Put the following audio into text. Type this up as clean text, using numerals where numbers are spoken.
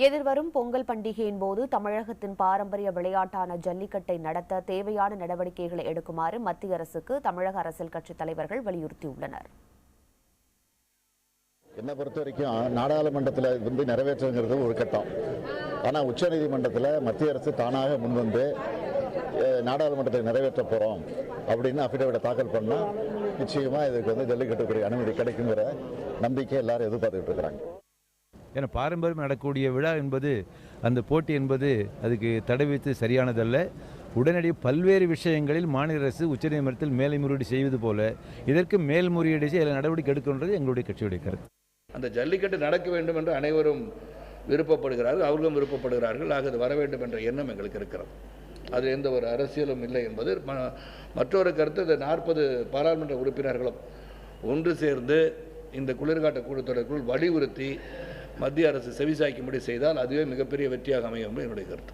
எதிர்வரும் பொங்கல் பண்டிகையின் போது தமிழகத்தின் பாரம்பரிய விளையாட்டான ஜல்லிக்கட்டை நடத்த தேவையான நடவடிக்கைகளை எடுக்குமாறு மத்திய அரசுக்கு தமிழக அரசியல் கட்சித் தலைவர்கள் வலியுறுத்தியுள்ளனர். என்னை பொறுத்த வரைக்கும் நாடாளுமன்றத்தில் நிறைவேற்றுங்கிறது ஒரு கட்டம். ஆனால் உச்சநீதிமன்றத்தில் மத்திய அரசு தானாக முன்வந்து நாடாளுமன்றத்தை நிறைவேற்ற போகிறோம் அப்படின்னு அஃபிடவிட்டை தாக்கல் பண்ணால் நிச்சயமாக இதுக்கு ஜல்லிக்கட்டுக்குரிய அனுமதி கிடைக்குங்கிற நம்பிக்கை எல்லாரும் எதிர்பார்த்துட்டு இருக்கிறாங்க. ஏன்னா பாரம்பரியம் நடக்கக்கூடிய விழா என்பது, அந்த போட்டி என்பது அதுக்கு தடை வைத்து சரியானதல்ல. உடனடி பல்வேறு விஷயங்களில் மாநில அரசு உச்சநீதிமன்றத்தில் மேல்முறையீடு செய்வது போல இதற்கு மேல்முறையீடு செய்ய நடவடிக்கை எடுக்கின்றது எங்களுடைய கட்சியுடைய கருத்து. அந்த ஜல்லிக்கட்டு நடக்க வேண்டும் என்று அனைவரும் விருப்பப்படுகிறார்கள், அவர்களும் விருப்பப்படுகிறார்கள். ஆக அது வர வேண்டும் என்ற எண்ணம் எங்களுக்கு இருக்கிறது. அது எந்த ஒரு அரசியலும் இல்லை என்பது மற்றொரு கருத்து. இந்த 40 பாராளுமன்ற உறுப்பினர்களும் ஒன்று சேர்ந்து இந்த குளிர்காட்ட கூட்டத்தொடருக்குள் வலியுறுத்தி மத்திய அரசு செவிசாய்க்கும்படி செய்தால் அதுவே மிகப்பெரிய வெற்றியாக அமையும் என்று என்னுடைய கருத்து.